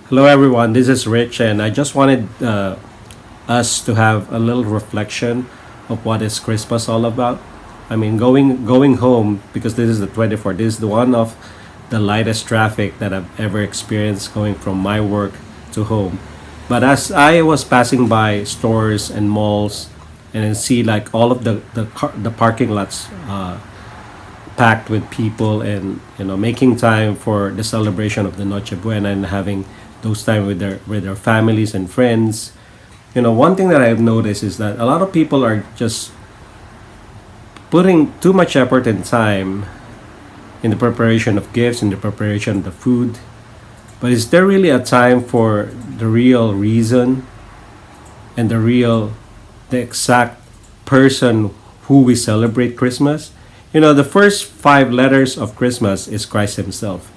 Hello, everyone. This is Rich, and I just wanted us to have a little reflection of what is Christmas all about. I mean, going home because this is the 24th. This is the one of the lightest traffic that I've ever experienced going from my work to home. But as I was passing by stores and malls, and then see like all of the parking lots packed with people, and making time for the celebration of the Noche Buena and having those time with their families and friends. One thing that I've noticed is that a lot of people are just putting too much effort and time in the preparation of gifts, in the preparation of the food. But is there really a time for the real reason and the exact person who we celebrate Christmas? The first five letters of Christmas is Christ Himself.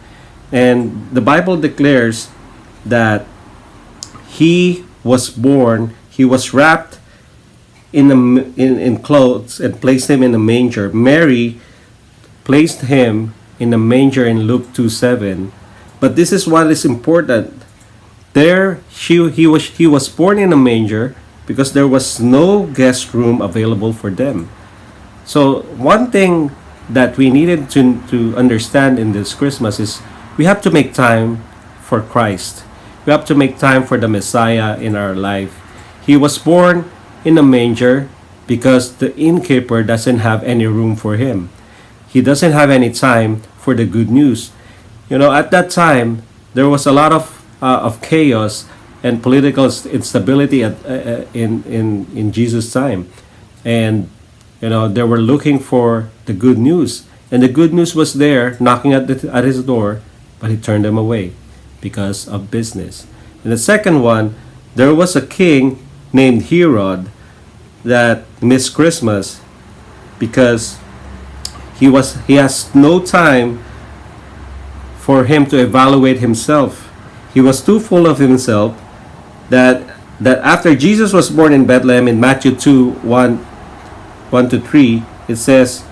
And the Bible declares that He was born, He was wrapped in clothes and placed Him in a manger. Mary placed Him in a manger in Luke 2:7. But this is what is important. He was born in a manger because there was no guest room available for them. So one thing that we needed to understand in this Christmas is we have to make time for Christ. We have to make time for the Messiah in our life. He was born in a manger because the innkeeper doesn't have any room for him. He doesn't have any time for the good news. At that time, there was a lot of chaos and political instability in Jesus' time. And they were looking for the good news. And the good news was there knocking at his door, but he turned them away because of business. And the second one, there was a king named Herod that missed Christmas because he has no time for him to evaluate himself. He was too full of himself that after Jesus was born in Bethlehem in Matthew 2 1 to 3, it says,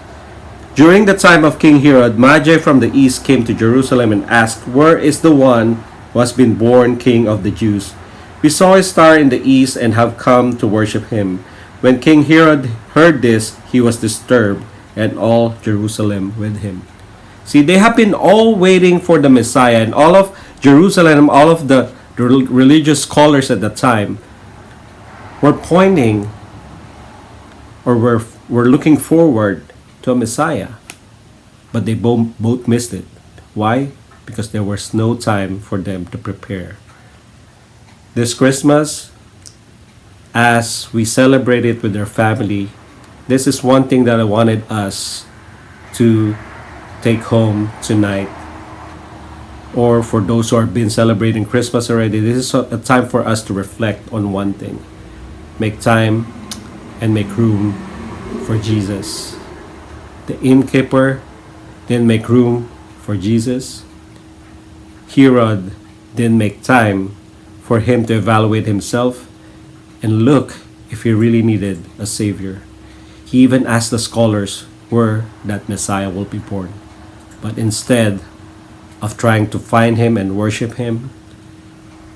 during the time of King Herod, Magi from the east came to Jerusalem and asked, where is the one who has been born King of the Jews? We saw a star in the east and have come to worship him. When King Herod heard this, he was disturbed, and all Jerusalem with him. See, they have been all waiting for the Messiah, and all of Jerusalem, all of the religious scholars at the time were pointing, or were looking forward to a Messiah. But they both missed it. Why? Because there was no time for them to prepare. This Christmas, as we celebrate it with our family, this is one thing that I wanted us to take home tonight. Or for those who have been celebrating Christmas already, this is a time for us to reflect on one thing. Make time and make room for Jesus. The innkeeper didn't make room for Jesus. Herod didn't make time for him to evaluate himself and look if he really needed a savior. He even asked the scholars where that Messiah will be born. But instead of trying to find him and worship him,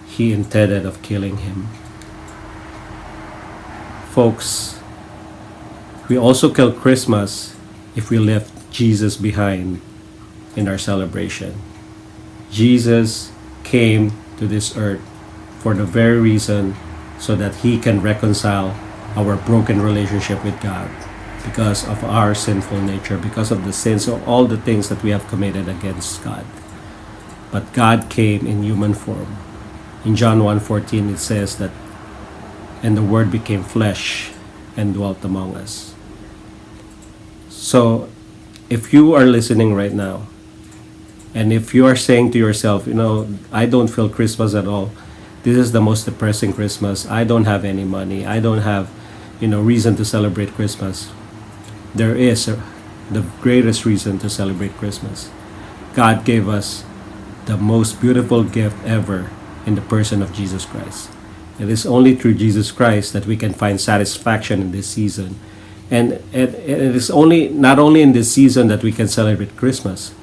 he intended of killing him. Folks, we also kill Christmas if we left Jesus behind in our celebration. Jesus came to this earth for the very reason so that he can reconcile our broken relationship with God because of our sinful nature, because of the sins of all the things that we have committed against God. But God came in human form. In John 1:14 it says that, and the Word became flesh and dwelt among us. So, if you are listening right now, and if you are saying to yourself, I don't feel Christmas at all. This is the most depressing Christmas. I don't have any money. I don't have, reason to celebrate Christmas. There is the greatest reason to celebrate Christmas. God gave us the most beautiful gift ever in the person of Jesus Christ. It is only through Jesus Christ that we can find satisfaction in this season. And it is not only in this season that we can celebrate Christmas.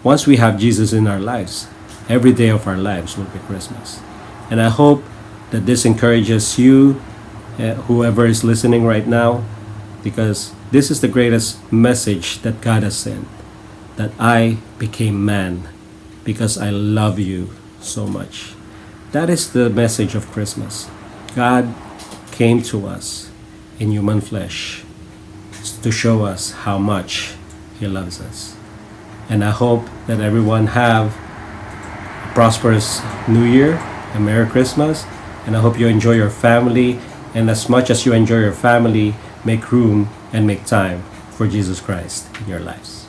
Once we have Jesus in our lives, Every day of our lives will be Christmas. And I hope that this encourages you, whoever is listening right now, because this is the greatest message that God has sent, that I became man because I love you so much. That is the message of Christmas. God came to us in human flesh to show us how much He loves us. And I hope that everyone have a prosperous New Year, a Merry Christmas, and I hope you enjoy your family. And as much as you enjoy your family, make room and make time for Jesus Christ in your lives.